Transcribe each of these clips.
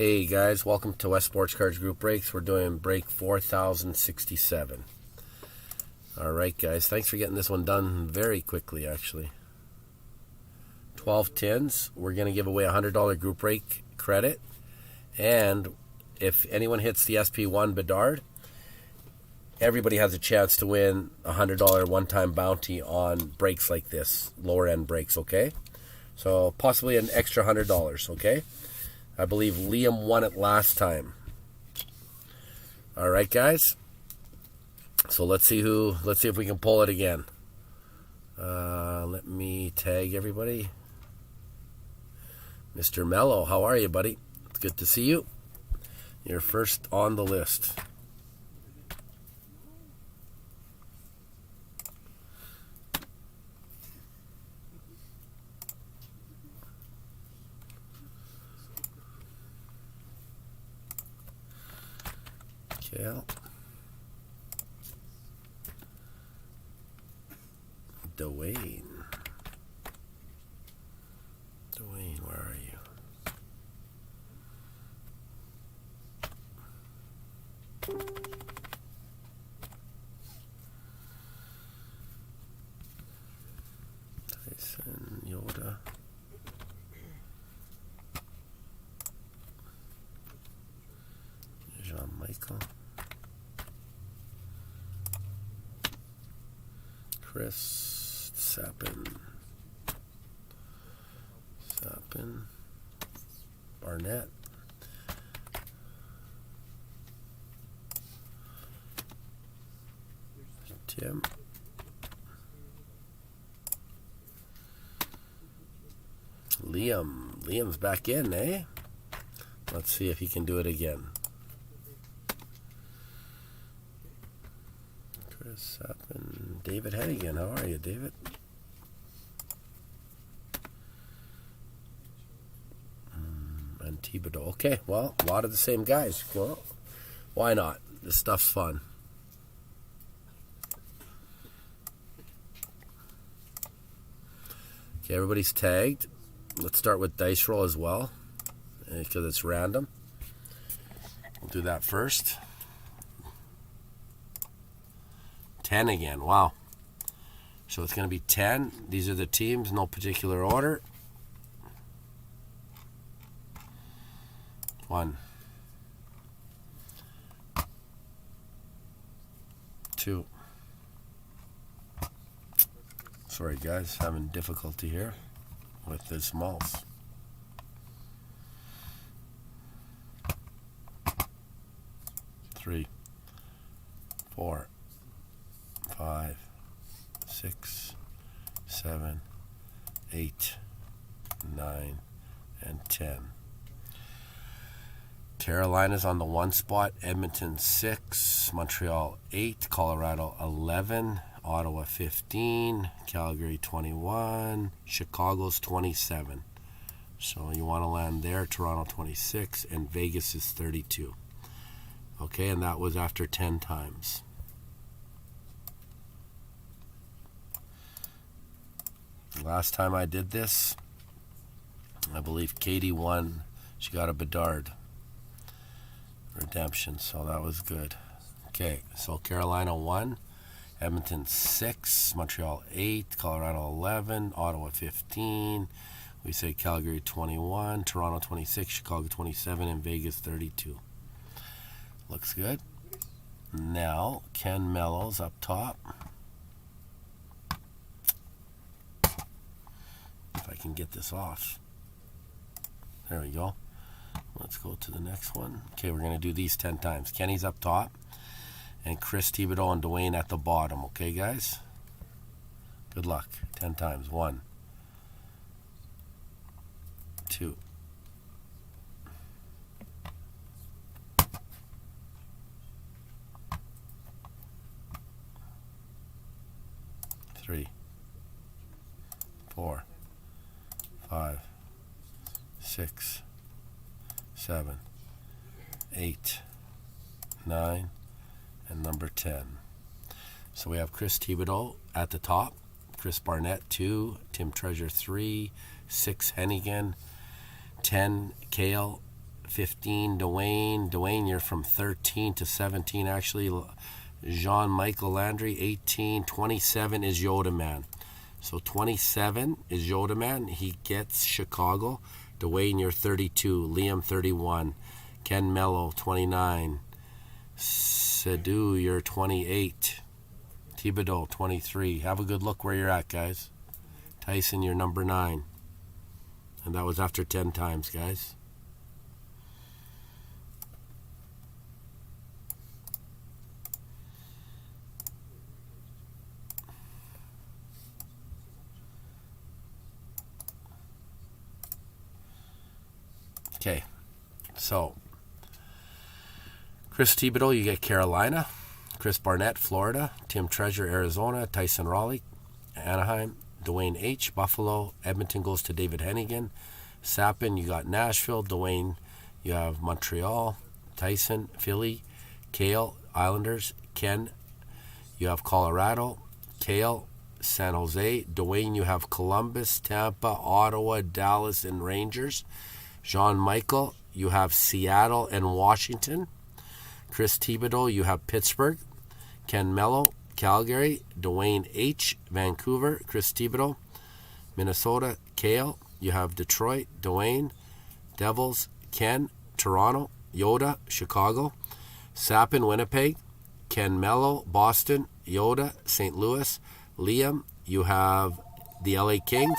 Hey guys, welcome to West Sports Cards Group Breaks. We're doing break 4067. Alright guys, thanks for getting this one done very quickly actually. 12 tins. We're going to give away a $100 group break credit. And if anyone hits the SP1 BEDARD, everybody has a chance to win a $100 one-time bounty on breaks like this. Lower end breaks, okay? So possibly an extra $100, okay? I believe Liam won it last time. All right, guys. So let's see if we can pull it again. Let me tag everybody. Mr. Mello, how are you, buddy? It's good to see you. You're first on the list. Cal. Dwayne. Dwayne, where are you? Tyson, Yoda. Jean-Michael. Chris Sappin, Barnett, Tim, Liam's back in, eh? Let's see if he can do it again. Chris Sappin, David Hennigan, how are you, David? And Thibodeau. Okay, well, a lot of the same guys. Well, why not? This stuff's fun. Okay, everybody's tagged. Let's start with dice roll as well, because it's random. We'll do that first. 10 again, wow. So it's going to be 10. These are the teams, no particular order. 1, 2. Sorry guys, having difficulty here with the smalls. 3, 4, 5, 6, 7, 8, 9, and 10. Carolina's on the 1 spot, Edmonton 6, Montreal 8, Colorado 11, Ottawa 15, Calgary 21, Chicago's 27. So you want to land there, Toronto 26, and Vegas is 32. Okay, and that was after 10 times. Last time I did this, I believe Katie won. She got a BEDARD redemption, so that was good. Okay, so Carolina 1, Edmonton 6, Montreal 8, Colorado 11, Ottawa 15. We say Calgary 21, Toronto 26, Chicago 27, and Vegas 32. Looks good. Now, Ken Mello's up top. If I can get this off. There we go. Let's go to the next one. Okay, we're going to do these 10 times. Kenny's up top, and Chris, Thibodeau, and Dwayne at the bottom. Okay, guys? Good luck. 10 times. 1, 2, 3, 4, 5, 6, 7, 8, 9, and number 10. So we have Chris Thibodeau at the top, Chris Barnett 2, Tim Treasure 3, 6 Hennigan, 10 Kale, 15, Dwayne. Dwayne, you're from 13 to 17, actually. Jean-Michael Landry, 18. 27 is Yoda Man. So 27 is Yoda Man. He gets Chicago. Dwayne, you're 32. Liam, 31. Ken Mello, 29. Sadu, you're 28. Thibodeau, 23. Have a good look where you're at, guys. Tyson, you're number 9. And that was after 10 times, guys. Okay, so Chris Thibodeau, you get Carolina. Chris Barnett, Florida. Tim Treasure, Arizona. Tyson Raleigh, Anaheim. Dwayne H., Buffalo. Edmonton goes to David Hennigan. Sappin, you got Nashville. Dwayne, you have Montreal. Tyson, Philly. Kale, Islanders. Ken, you have Colorado. Kale, San Jose. Dwayne, you have Columbus, Tampa, Ottawa, Dallas, and Rangers. Jean-Michael, you have Seattle and Washington. Chris Thibodeau, you have Pittsburgh. Ken Mello, Calgary. Dwayne H., Vancouver. Chris Thibodeau, Minnesota. Kale, you have Detroit. Dwayne, Devils. Ken, Toronto. Yoda, Chicago. Sappin, Winnipeg. Ken Mello, Boston. Yoda, St. Louis. Liam, you have the LA Kings.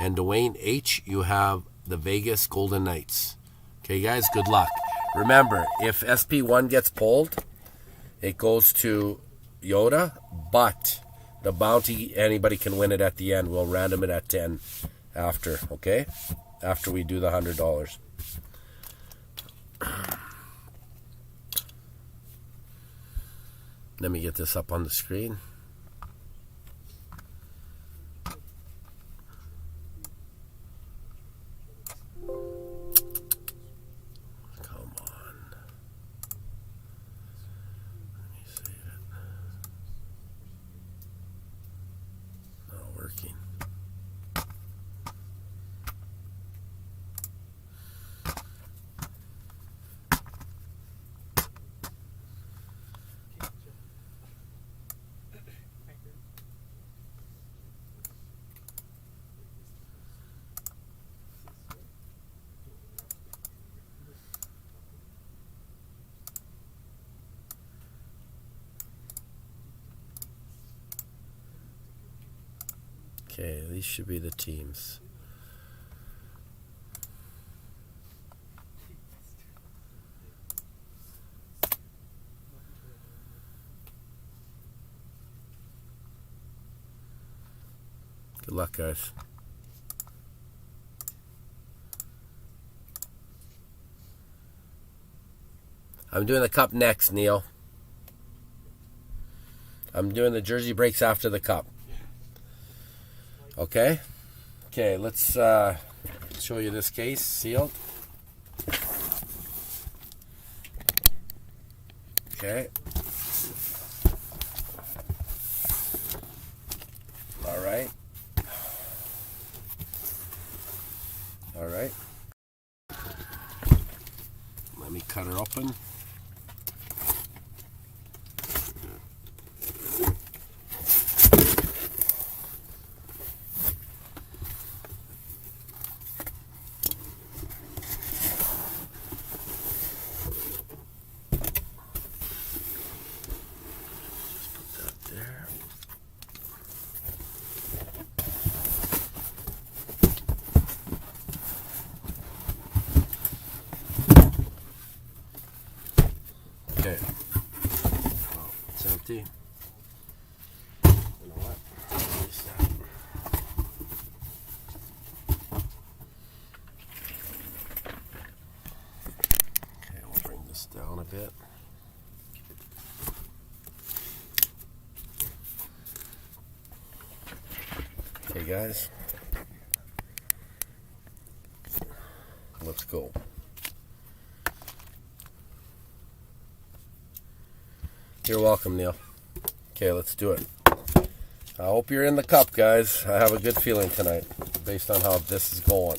And Dwayne H., you have the Vegas Golden Knights. Okay, guys, good luck. Remember, if SP1 gets pulled, it goes to Yoda, but the bounty, anybody can win it at the end. We'll random it at 10 after, okay? After we do the $100. Let me get this up on the screen. Okay, these should be the teams. Good luck, guys. I'm doing the cup next, Neil. I'm doing the jersey breaks after the cup. Okay? Okay, let's show you this case, sealed. Okay. All right. All right. Let me cut her open. Okay. Oh, it's empty. You know what? Release that. Okay, we'll bring this down a bit. Okay, guys. Let's go. You're welcome, Neil. Okay, let's do it. I hope you're in the cup, guys. I have a good feeling tonight, based on how this is going.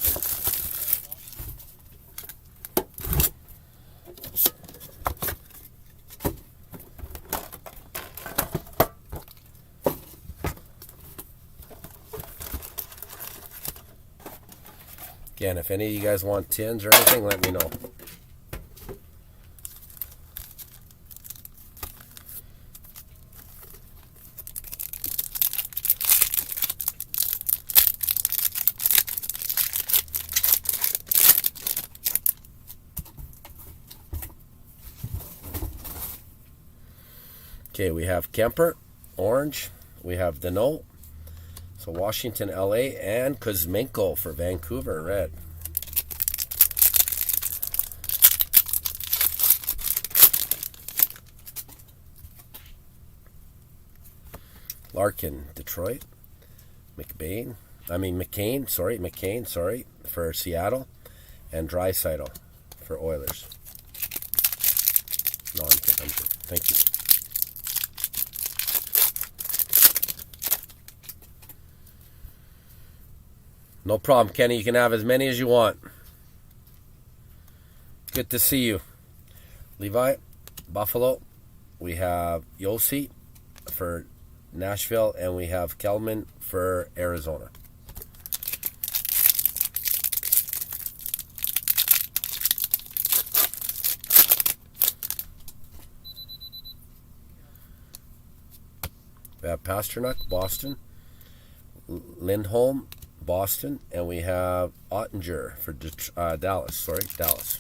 Again, if any of you guys want tins or anything, let me know. Okay, we have Kemper, orange. We have Deneau, so Washington, LA, and Kuzmenko for Vancouver, red. Larkin, Detroit. McCain, for Seattle, and Draisaitl for Oilers. No, I'm good. Thank you. No problem, Kenny. You can have as many as you want. Good to see you. Levi, Buffalo. We have Yossi for Nashville, and we have Kelman for Arizona. We have Pasternak, Boston. Lindholm, Boston, and we have Ottinger for Dallas. Dallas.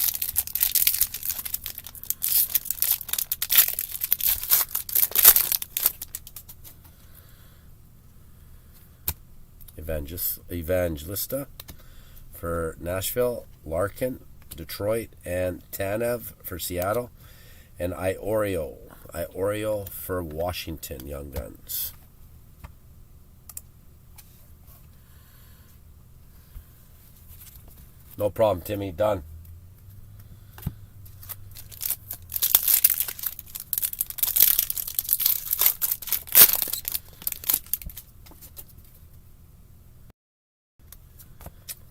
Evangelista for Nashville, Larkin, Detroit, and Tanev for Seattle, and Iorio for Washington, Young Guns. No problem, Timmy. Done.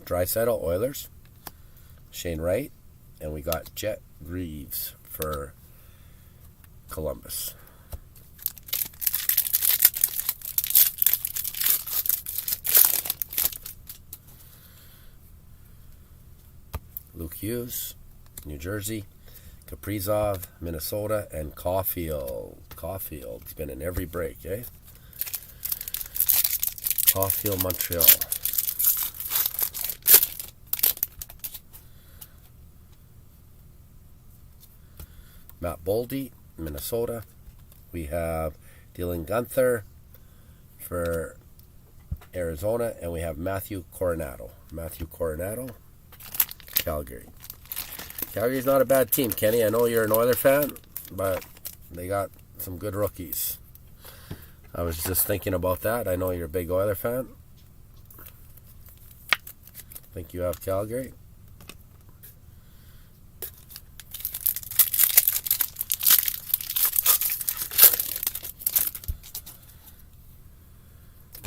Draisaitl, Oilers. Shane Wright. And we got Jet Reeves for Columbus. Luke Hughes, New Jersey. Kaprizov, Minnesota, and Caulfield. Caulfield's been in every break, eh? Caulfield, Montreal. Matt Boldy, Minnesota. We have Dylan Guenther for Arizona, and we have Matthew Coronado. Calgary. Calgary's not a bad team, Kenny. I know you're an Oiler fan, but they got some good rookies. I was just thinking about that. I know you're a big Oiler fan. I think you have Calgary.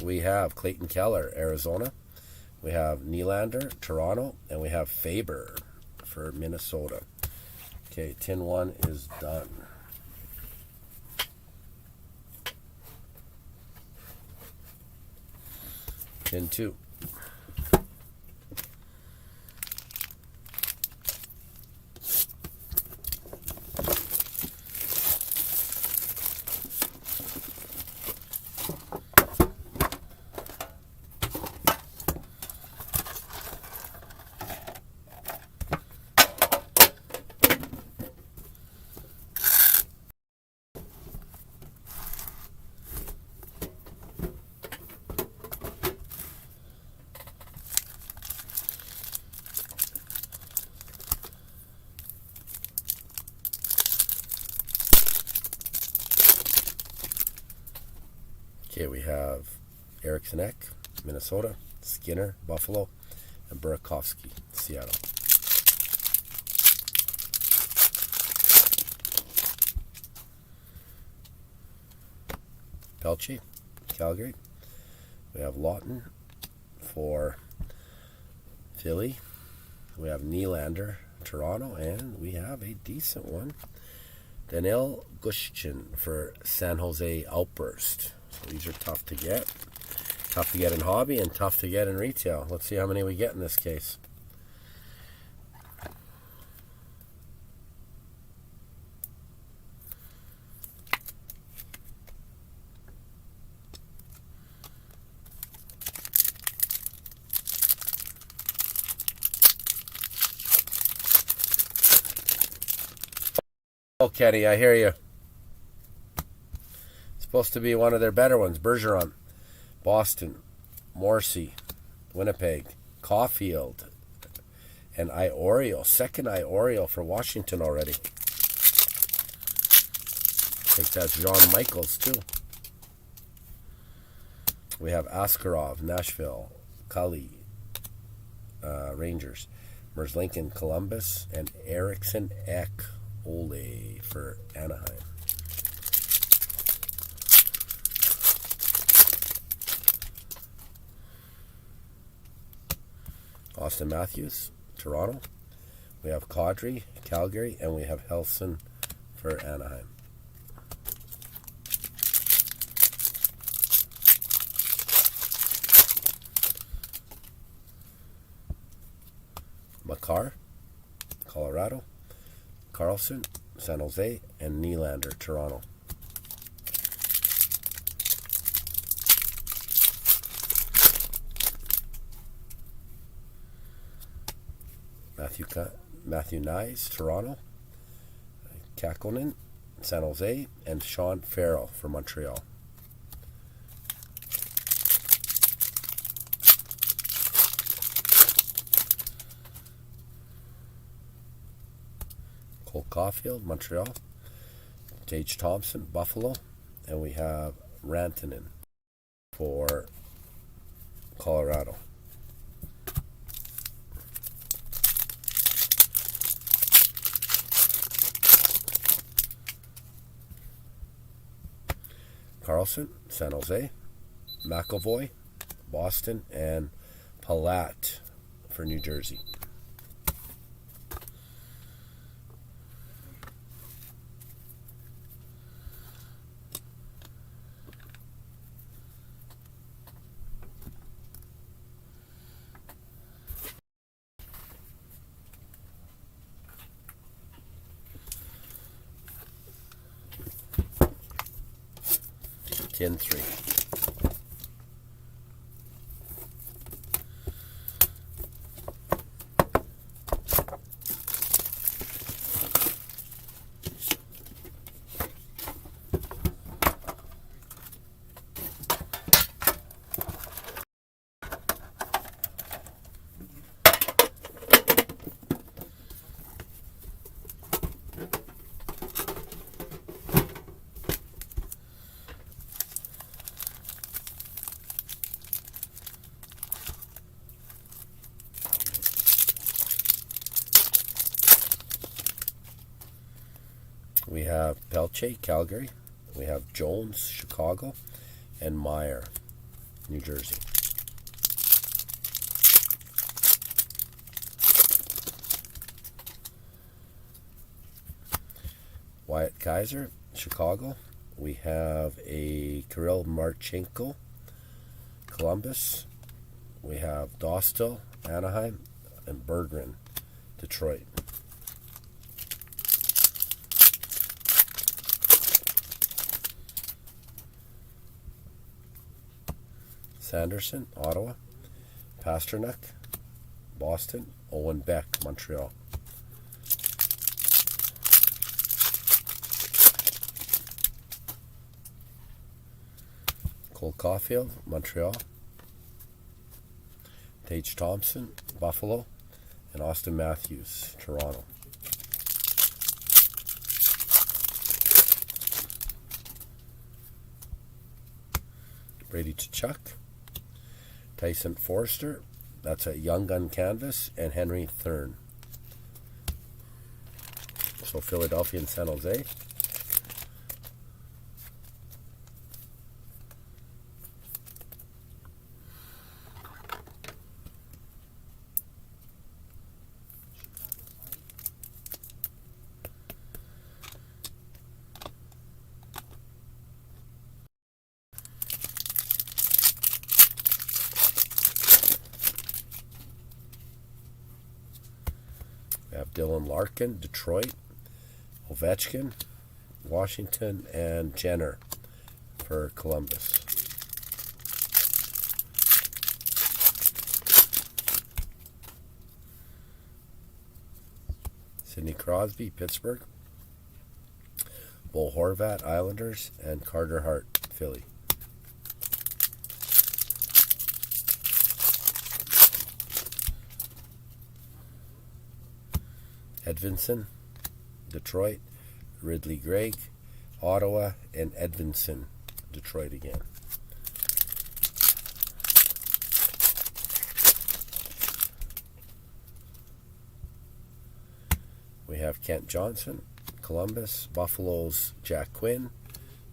We have Clayton Keller, Arizona. We have Nylander, Toronto, and we have Faber for Minnesota. Okay, tin 1 is done. Tin 2. Okay, we have Eriksson Ek, Minnesota, Skinner, Buffalo, and Burakovsky, Seattle. Pelche, Calgary. We have Lawton for Philly. We have Nylander, Toronto, and we have a decent one. Daniil Gushchin for San Jose Outburst. So these are tough to get. Tough to get in hobby and tough to get in retail. Let's see how many we get in this case. Oh, Kenny, I hear you. It's supposed to be one of their better ones. Bergeron, Boston, Morrissey, Winnipeg, Caulfield, and Iorio. Second Iorio for Washington already. I think that's John Michaels, too. We have Askarov, Nashville, Cully, Rangers, Merzlinkin, Columbus, and Eriksson Ek Ole for Anaheim. Austin Matthews, Toronto. We have Kadri, Calgary, and we have Helson for Anaheim. Makar, Colorado, Carlson, San Jose, and Nylander, Toronto. Matthew Nyes, Toronto, Kakkonen, San Jose, and Sean Farrell for Montreal. Cole Caulfield, Montreal, Tage Thompson, Buffalo, and we have Rantanen for Colorado. Carlson, San Jose, McAvoy, Boston, and Palat for New Jersey. TINS 3. We have Pelche, Calgary. We have Jones, Chicago, and Meyer, New Jersey. Wyatt Kaiser, Chicago. We have a Kirill Marchenko, Columbus. We have Dostal, Anaheim, and Berggren, Detroit. Sanderson, Ottawa, Pasternak, Boston, Owen Beck, Montreal. Cole Caulfield, Montreal, Tage Thompson, Buffalo, and Austin Matthews, Toronto. Brady Tkachuk, Tyson Forster, that's a Young Gun canvas, and Henry Thurn. So Philadelphia and San Jose. We have Dylan Larkin, Detroit, Ovechkin, Washington, and Jenner for Columbus. Sidney Crosby, Pittsburgh, Bo Horvat, Islanders, and Carter Hart, Philly. Edvinsson, Detroit, Ridley Gregg, Ottawa, and Edvinsson, Detroit again. We have Kent Johnson, Columbus, Buffalo's Jack Quinn,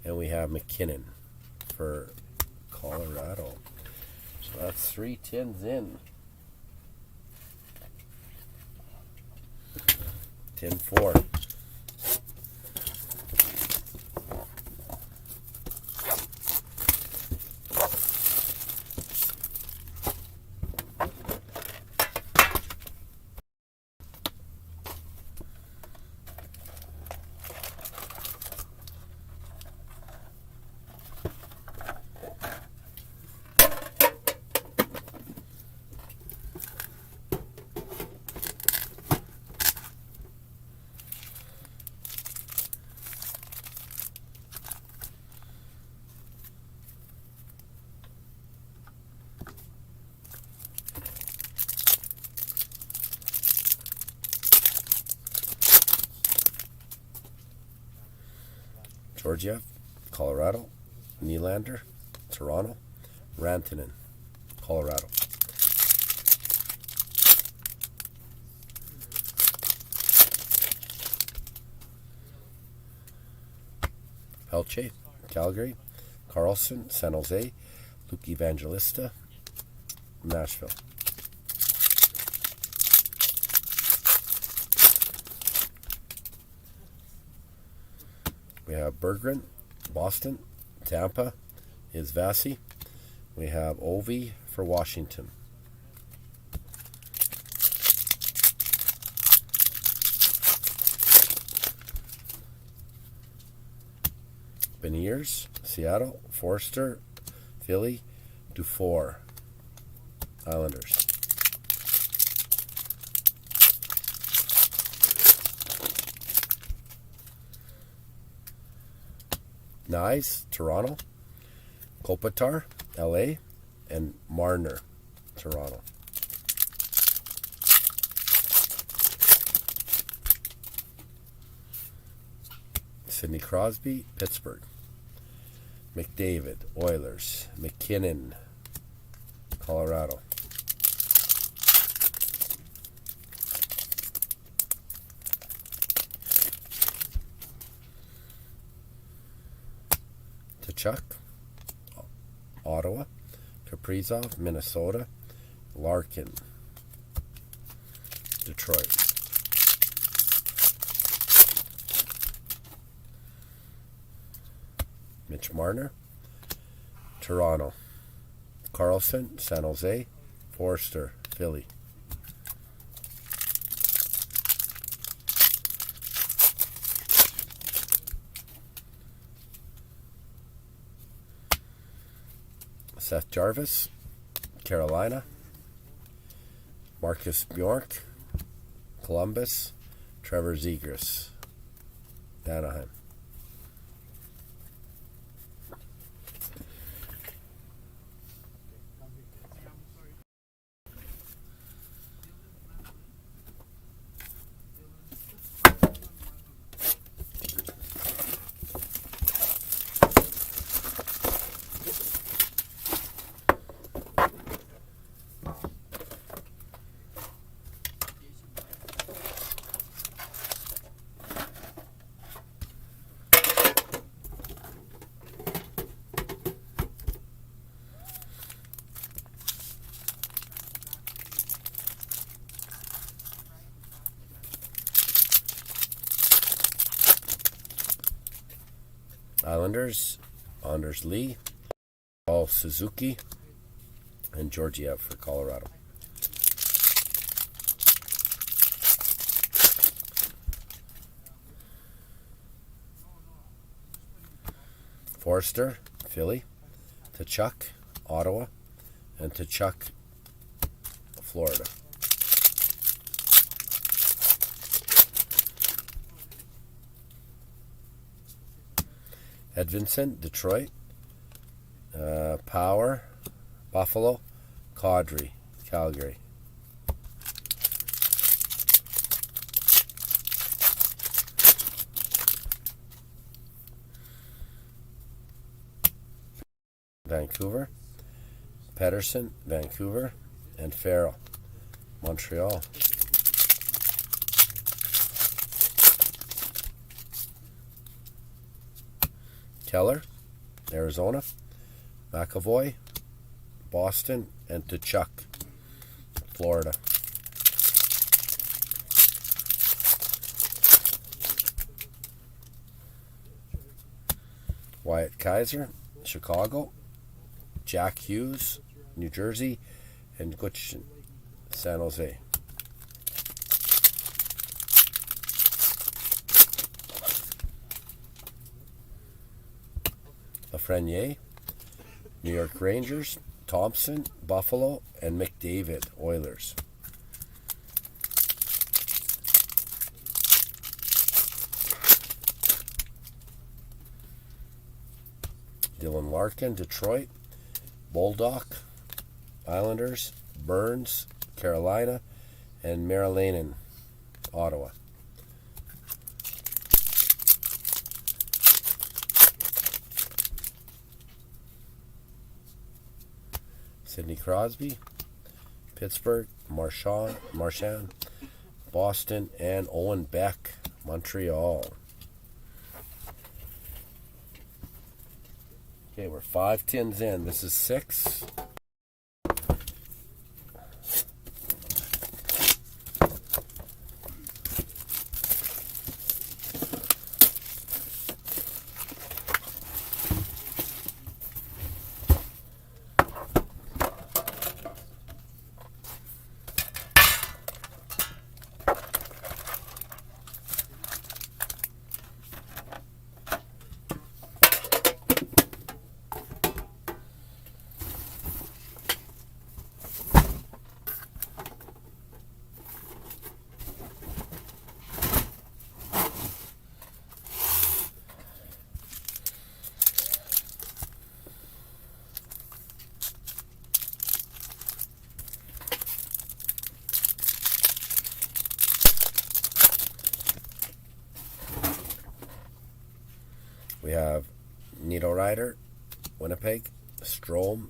and we have McKinnon for Colorado. So that's 3 tins in. Tin 4. Georgiev, Colorado, Nylander, Toronto, Rantanen, Colorado. Pelche, Calgary, Carlson, San Jose, Luke Evangelista, Nashville. We have Berggren, Boston, Tampa is Vasi. We have Ovi for Washington. Beniers, Seattle, Forster, Philly, Dufour, Islanders. Nyes, Toronto, Kopitar, LA, and Marner, Toronto. Sidney Crosby, Pittsburgh. McDavid, Oilers. McKinnon, Colorado. Tkachuk, Ottawa. Kaprizov, Minnesota. Larkin, Detroit. Mitch Marner, Toronto. Carlson, San Jose. Forster, Philly. Seth Jarvis, Carolina. Marcus Bjork, Columbus. Trevor Zegras, Anaheim. Islanders, Anders Lee, Paul Suzuki, and Georgiev for Colorado. Forster, Philly. Tkachuk, Ottawa. And Tkachuk, Florida. Edvinson, Detroit. Power, Buffalo. Caudry, Calgary. Vancouver. Pedersen, Vancouver. And Farrell, Montreal. Keller, Arizona. McAvoy, Boston. And Tkachuk, Florida. Wyatt Kaiser, Chicago. Jack Hughes, New Jersey. And Gutschen, San Jose. Lafreniere, New York Rangers. Thompson, Buffalo. And McDavid, Oilers. Dylan Larkin, Detroit. Bolduc, Islanders. Burns, Carolina. And Marilainen, Ottawa. Sidney Crosby, Pittsburgh. Marchand, Boston. And Owen Beck, Montreal. Okay, we're 5 tins in. This is 6. We have Nito Ryder, Winnipeg. Strome,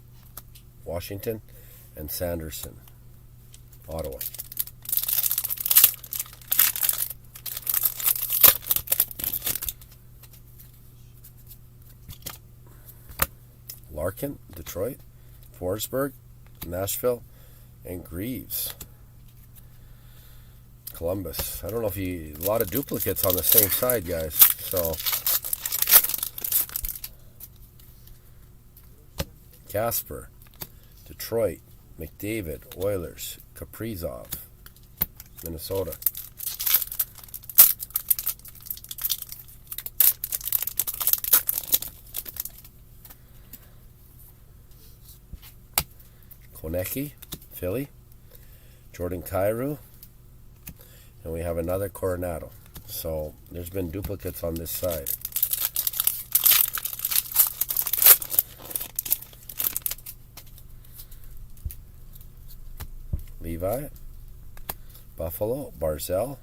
Washington. And Sanderson, Ottawa. Larkin, Detroit. Forsberg, Nashville. And Greaves, Columbus. I don't know if a lot of duplicates on the same side, guys. So Casper, Detroit. McDavid, Oilers. Kaprizov, Minnesota. Konecki, Philly. Jordan Kyrou. And we have another Coronado. So there's been duplicates on this side. Levi, Buffalo. Barzell,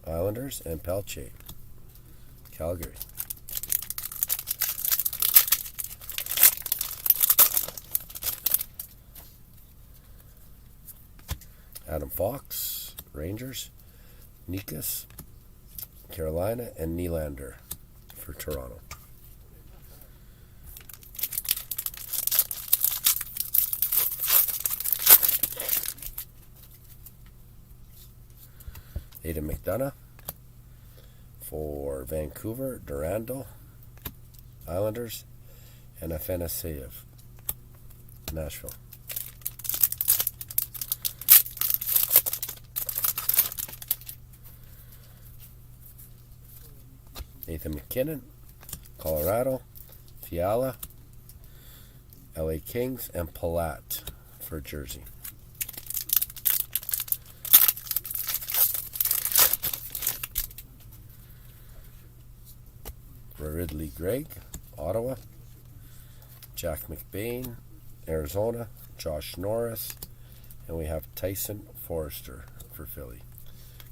Islanders. And Pelche, Calgary. Adam Fox, Rangers. Nikas, Carolina. And Nylander for Toronto. Aidan McDonough for Vancouver. Durando, Islanders. And Afanaseyev, Nashville. Nathan McKinnon, Colorado. Fiala, LA Kings. And Palat for Jersey. Ridley Gregg, Ottawa. Jack McBain, Arizona. Josh Norris. And we have Tyson Forrester for Philly.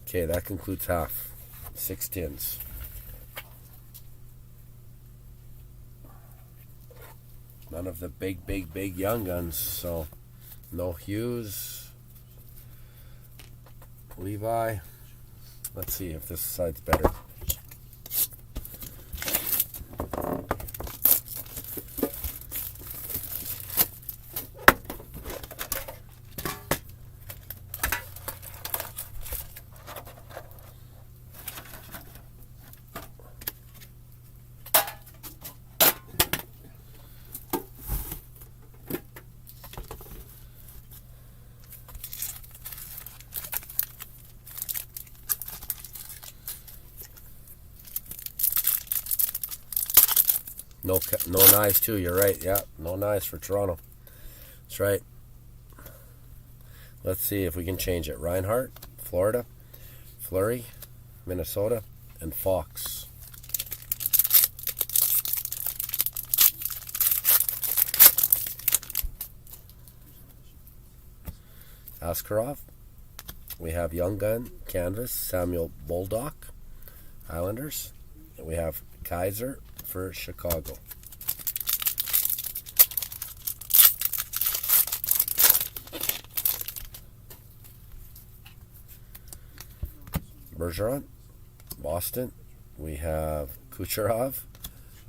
Okay, that concludes half. 6 tins. None of the big young guns, so no Hughes, Levi. Let's see if this side's better. No knives too, you're right. Yeah, no knives for Toronto. That's right. Let's see if we can change it. Reinhardt, Florida. Fleury, Minnesota. And Fox. Askarov. We have Young Gun, Canvas, Samuel Boldock, Islanders. And we have Kaiser for Chicago. Bergeron, Boston. We have Kucherov,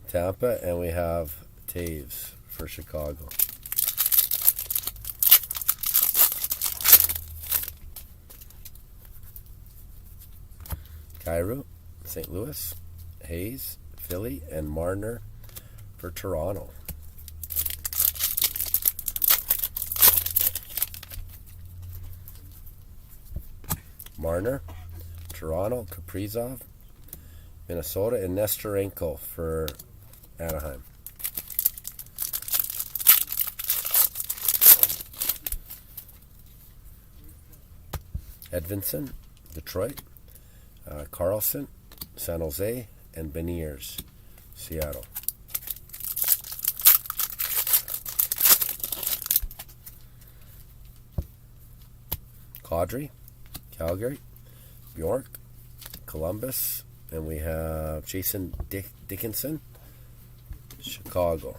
Tampa, and we have Taves for Chicago. Kyrou, St. Louis. Hayes, Philly, and Marner for Toronto. Marner, Toronto. Kaprizov, Minnesota, and Nestorenko for Anaheim. Edvinson, Detroit. Carlson, San Jose, and Beniers, Seattle. Kadri, Calgary. Bjork, Columbus, and we have Jason Dickinson, Chicago.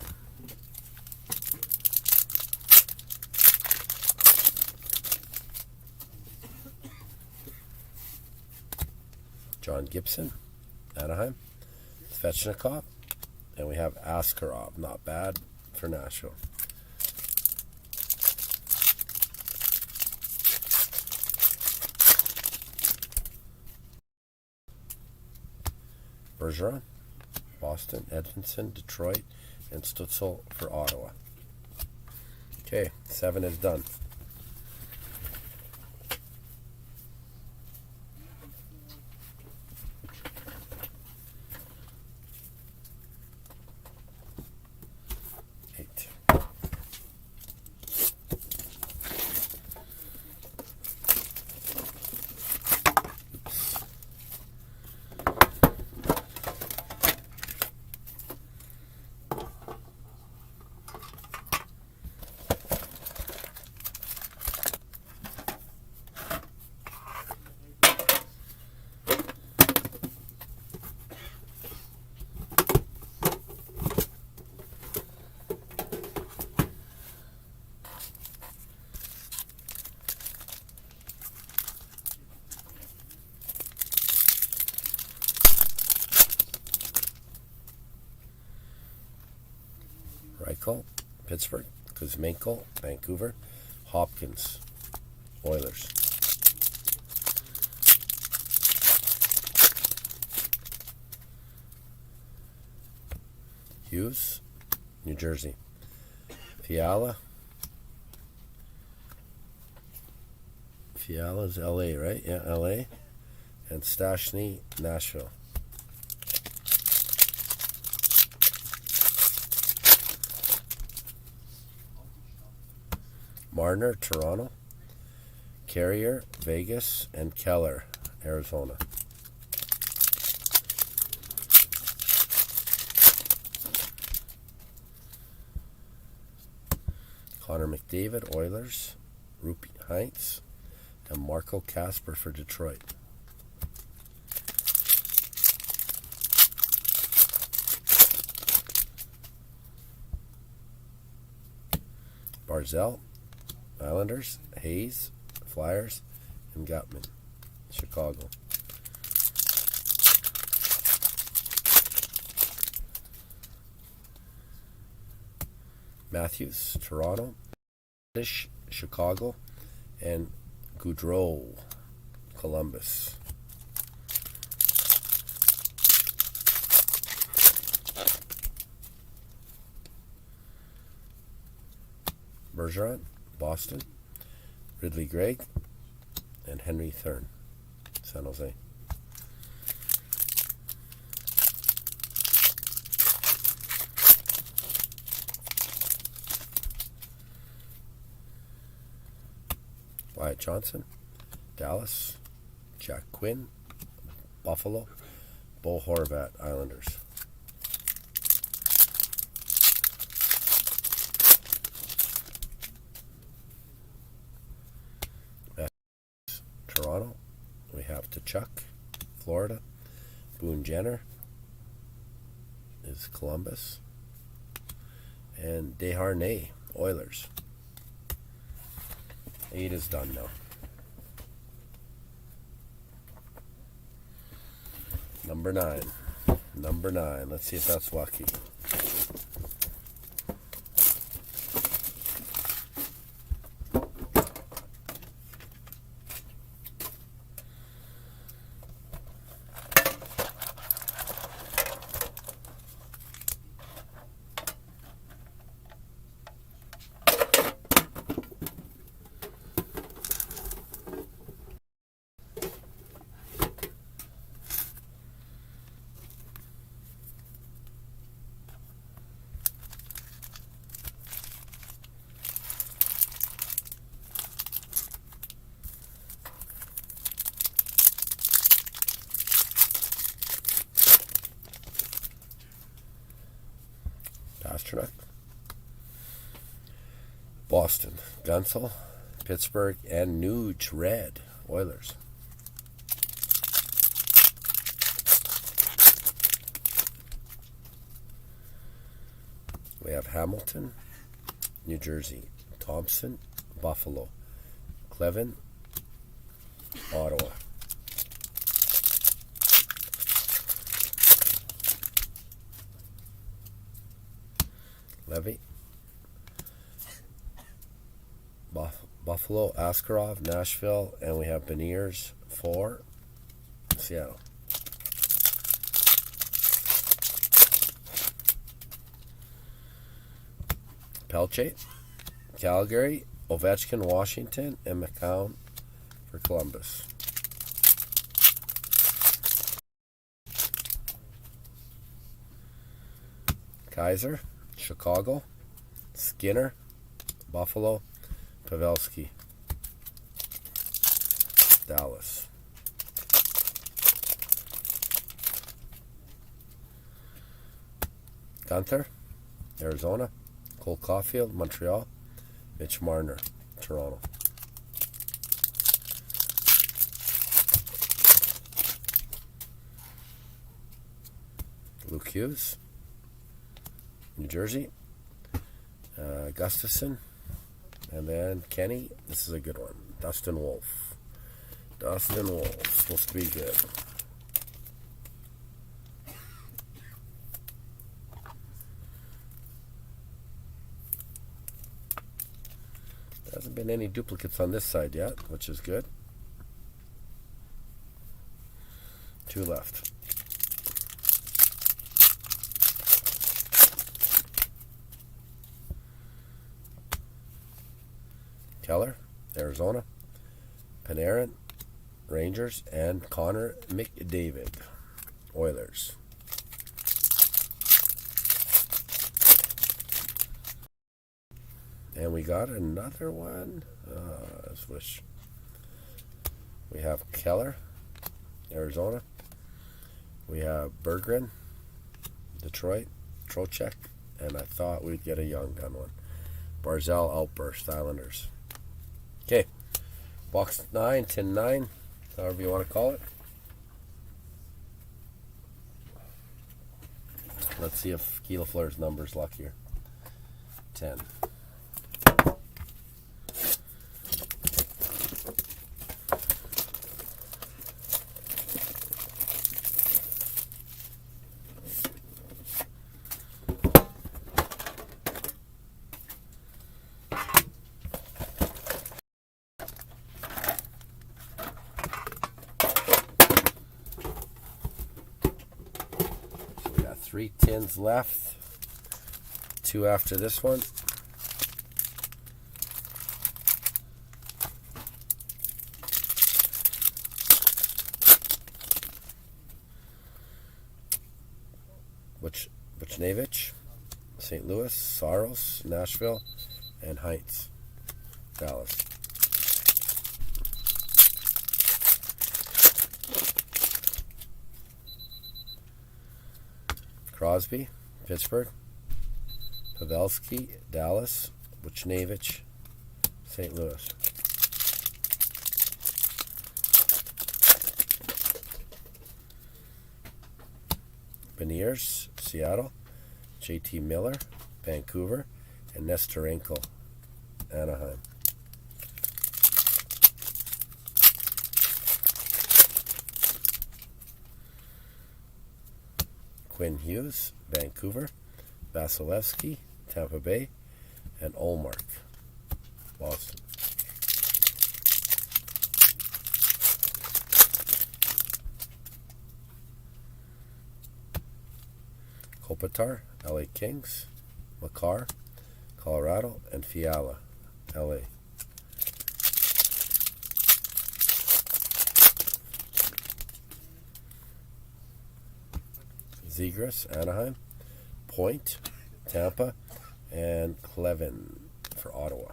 John Gibson, Anaheim. Svechnikov, and we have Askarov. Not bad for Nashville. Bergeron, Boston, Edmonton, Detroit, and Stutzel for Ottawa. Okay, 7 is done. Reichel, Pittsburgh. Kuzmenko, Vancouver. Hopkins, Oilers. Hughes, New Jersey. Fiala's LA, right? Yeah, LA. And Stastny, Nashville. Marner, Toronto. Carrier, Vegas, and Keller, Arizona. Connor McDavid, Oilers. Rupi Heinz. And Marco Casper for Detroit. Barzell, Islanders. Hayes, Flyers. And Gutman, Chicago. Matthews, Toronto. Chicago. And Goudreau, Columbus. Bergeron, Boston. Ridley Gregg. And Henry Thurn, San Jose. Wyatt Johnson, Dallas. Jack Quinn, Buffalo. Bo Horvat, Islanders. Toronto. We have Tkachuk, Florida. Boone Jenner is Columbus. And Desharnais, Oilers. 8 is done now. Number 9. Number 9. Let's see if that's lucky. Pasternak. Boston, Gunsel. Pittsburgh, and Nuge, red, Oilers. We have Hamilton, New Jersey. Thompson, Buffalo. Clevin, Ottawa. Levy, Buffalo. Askarov, Nashville, and we have Beniers for Seattle. Pelche, Calgary. Ovechkin, Washington, and McCown for Columbus. Kaiser, Chicago. Skinner, Buffalo. Pavelski, Dallas. Gunther, Arizona. Cole Caulfield, Montreal. Mitch Marner, Toronto. Luke Hughes, New Jersey. Gustafson. And then Kenny. This is a good one. Dustin Wolf. Dustin Wolf. Supposed to be good. There hasn't been any duplicates on this side yet, which is good. 2 left. Keller, Arizona. Panarin, Rangers, and Connor McDavid, Oilers. And we got another one. I just wish. We have Keller, Arizona. We have Berggren, Detroit. Trocheck, and I thought we'd get a Young Gun one. Barzell Outburst, Islanders. Okay, box 9, tin 9, however you want to call it. Let's see if Keela Fleur's number's luckier. 10. So we got 3 tins left. 2 after this one. Buchnevich, St. Louis, Saros, Nashville, and Heights, Dallas. Crosby, Pittsburgh, Pavelski, Dallas, Buchnevich, St. Louis. Beniers, Seattle, JT Miller, Vancouver, and Nestorenko, Anaheim. Quinn Hughes, Vancouver, Vasilevsky, Tampa Bay, and Ullmark, Boston. Kopitar, LA Kings, Makar, Colorado, and Fiala, LA. Zegras, Anaheim, Point, Tampa, and Clevin for Ottawa.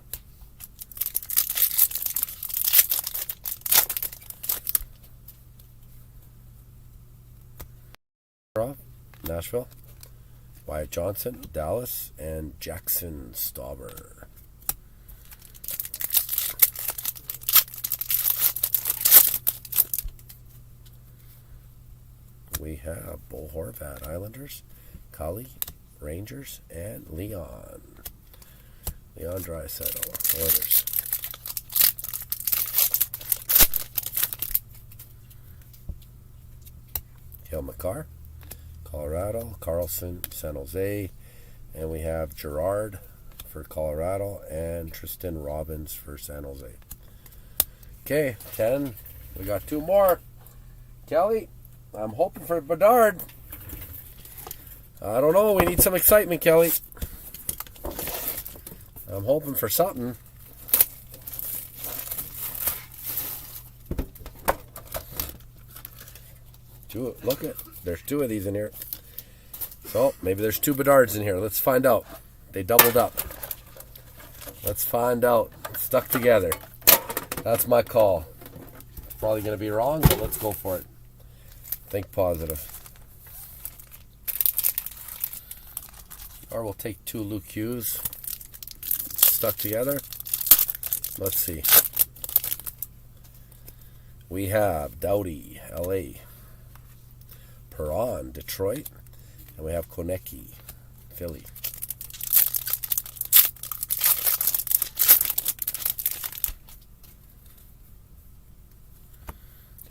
Nashville, Wyatt Johnson, Dallas, and Jackson Stauber. We have Bo Horvat, Islanders, Kali, Rangers, and Leon Draisaitl, Oilers. Cale Makar, Colorado, Carlson, San Jose, and we have Gerard for Colorado and Tristan Robbins for San Jose. Okay, 10. We got 2 more. Kelly, I'm hoping for Bedard. I don't know. We need some excitement, Kelly. I'm hoping for something. Look at, there's 2 of these in here. So maybe there's 2 Bedards in here. Let's find out. They doubled up. Let's find out. Stuck together. That's my call. Probably going to be wrong, but let's go for it. Think positive. Or we'll take 2 Luke Hughes stuck together. Let's see. We have Doughty, LA. Perron, Detroit. And we have Konecki, Philly.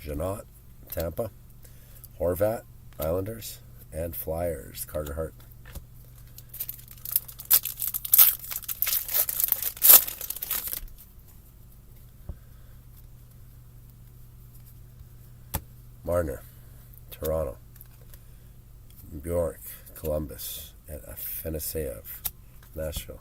Janot, Tampa. Horvat, Islanders. And Flyers, Carter Hart. Marner, Toronto. Bjork, Columbus, and Afanaseyev, Nashville.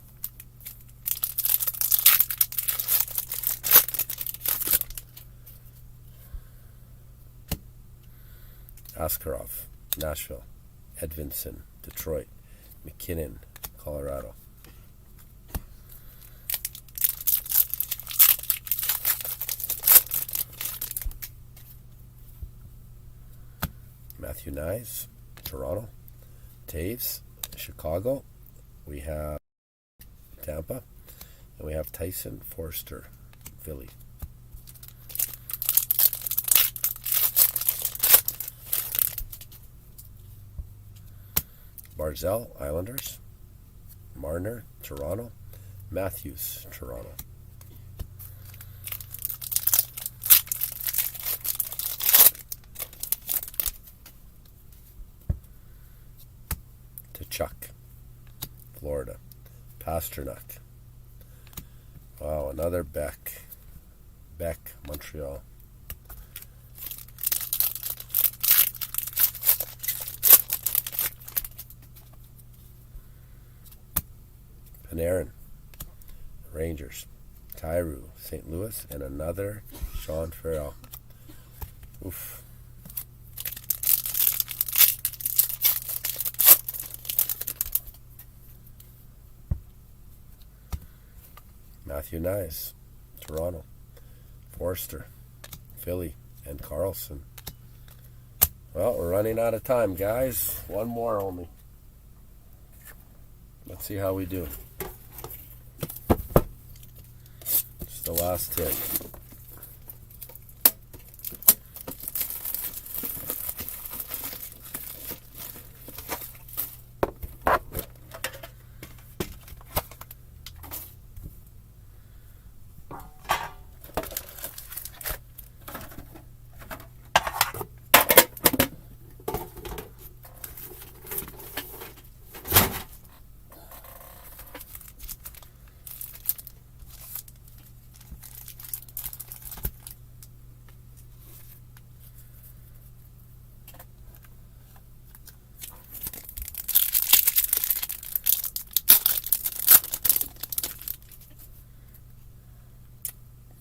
Askarov, Nashville. Edvinson, Detroit. McKinnon, Colorado. Matthew Nyes, Toronto. Taves, Chicago. We have Tampa. And we have Tyson Forster, Philly. Barzell, Islanders. Marner, Toronto. Matthews, Toronto. Chuck, Florida. Pasternak. Wow, another Beck. Beck, Montreal. Panarin, Rangers. Kyrou, St. Louis, and another Sean Farrell. Oof. Matthew Nyes, Toronto. Forster, Philly, and Carlson. Well, we're running out of time, guys. One more only. Let's see how we do. It's the last hit.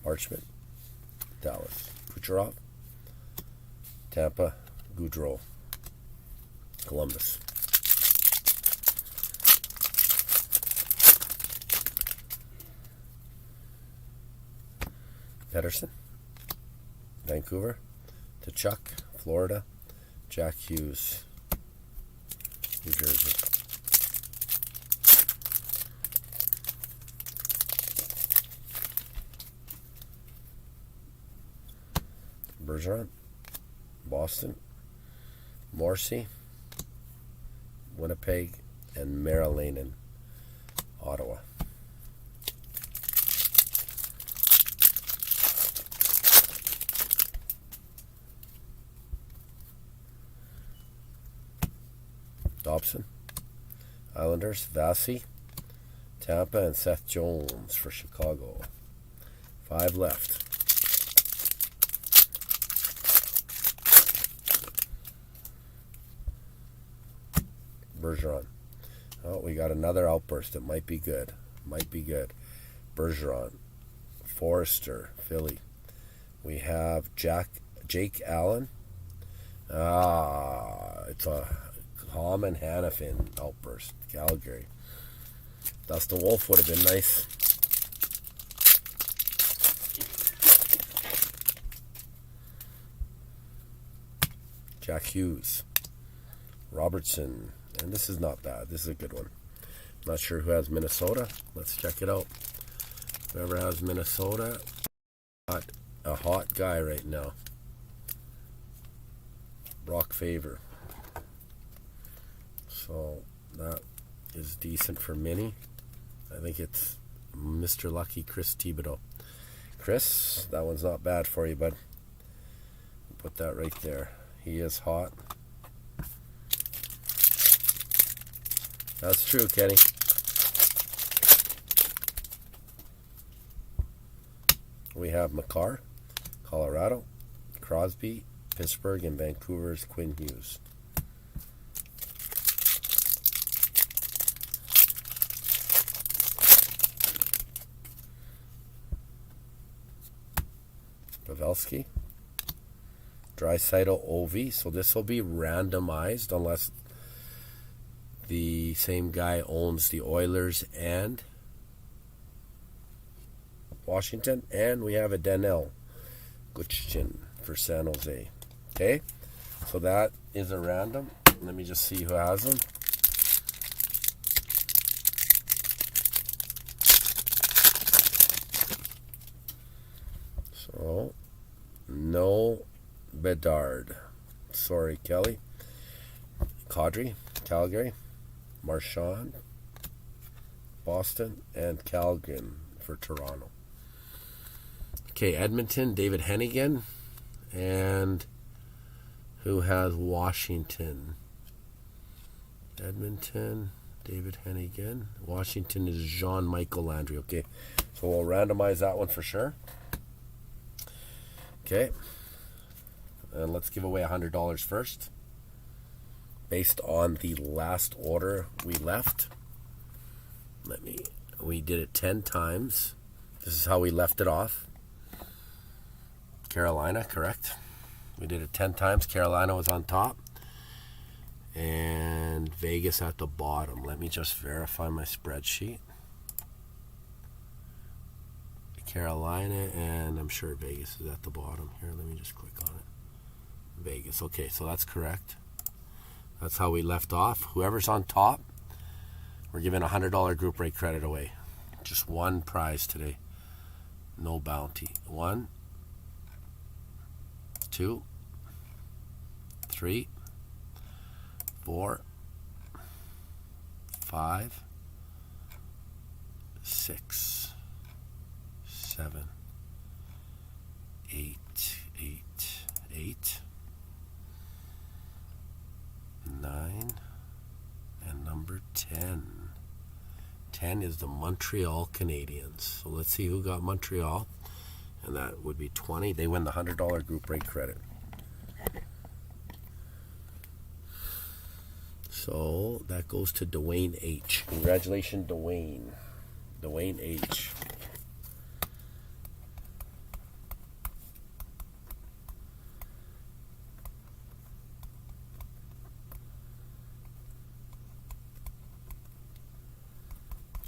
Marchment, Dallas. Kucherov, Tampa. Goudreau, Columbus. Pedersen, Vancouver. Tkachuk, Florida. Jack Hughes, New Jersey. Bergeron, Boston. Morrissey, Winnipeg, and Marilainen, Ottawa. Dobson, Islanders. Vasi, Tampa, and Seth Jones for Chicago. 5 left. Bergeron. Oh, we got another outburst. It might be good. Might be good. Bergeron. Forrester, Philly. We have Jake Allen. It's a Common Hannafin outburst. Calgary. Dustin Wolf would have been nice. Jack Hughes. Robertson. And this is not bad. This is a good one. Not sure who has Minnesota. Let's check it out. Whoever has Minnesota, got a hot guy right now. Brock Favor. So that is decent for Mini. I think it's Mr. Lucky Chris Thibodeau. Chris, that one's not bad for you, bud. Put that right there. He is hot. That's true, Kenny. We have Makar, Colorado. Crosby, Pittsburgh, and Vancouver's Quinn Hughes. Pavelski. Draisaitl, Ovi. So this will be randomized unless the same guy owns the Oilers and Washington. And we have a Daniel Guchchin for San Jose. Okay, so that is a random. Let me just see who has them. Oh, no Bedard. Sorry, Kelly. Kadri, Calgary. Marchand, Boston, and Calgren for Toronto. Okay, Edmonton, David Hennigan. And who has Washington? Edmonton, David Hennigan. Washington is Jean-Michel Landry. Okay, so we'll randomize that one for sure. Okay, and let's give away $100 first. Based on the last order we left. We did it 10 times. This is how we left it off. Carolina, correct. We did it 10 times. Carolina was on top. And Vegas at the bottom. Let me just verify my spreadsheet. Carolina, and I'm sure Vegas is at the bottom. Here, let me just click on it. Vegas. Okay, so that's correct. That's how we left off. Whoever's on top, we're giving a $100 group rate credit away. Just one prize today. No bounty. 1, 2, 3, 4, 5, 6, 7, 8, 9, and number 10. 10 is the Montreal Canadiens. So let's see who got Montreal. And that would be 20. They win the $100 group rate credit. So that goes to Dwayne H. Congratulations, Dwayne. Dwayne H.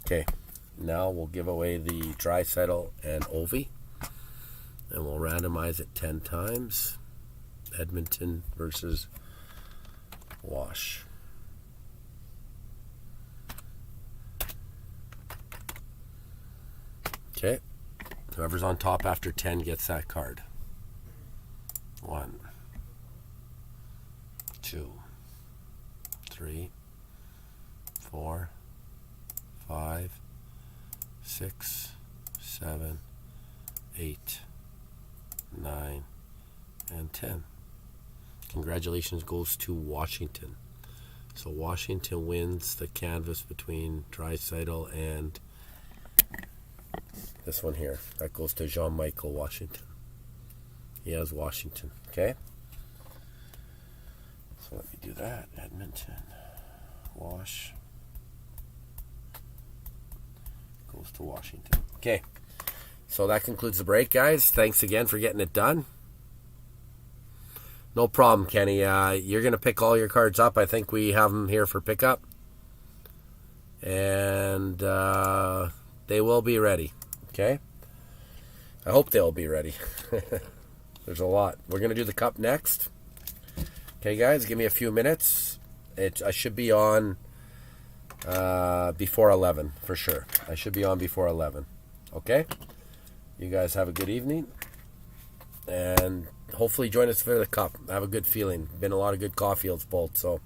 Okay, now we'll give away the Draisaitl and Ovi, and we'll randomize it 10 times. Edmonton versus Wash. Okay, whoever's on top after 10 gets that card. 1, 2, 3, 4, 5, 6, 7, 8, 9, and 10. Congratulations goes to Washington. So Washington wins the canvas between Draisaitl and this one here. That goes to Jean-Michel Washington. He has Washington. Okay? So let me do that. Edmonton. Wash. Goes to Washington. Okay. So that concludes the break, guys. Thanks again for getting it done. No problem, Kenny. You're going to pick all your cards up. I think we have them here for pickup. And they will be ready. Okay? I hope they'll be ready. There's a lot. We're going to do the cup next. Okay, guys, give me a few minutes. I should be on before 11, for sure. I should be on before 11. Okay? You guys have a good evening. And hopefully join us for the cup. I have a good feeling. Been a lot of good coffee fields pulled, so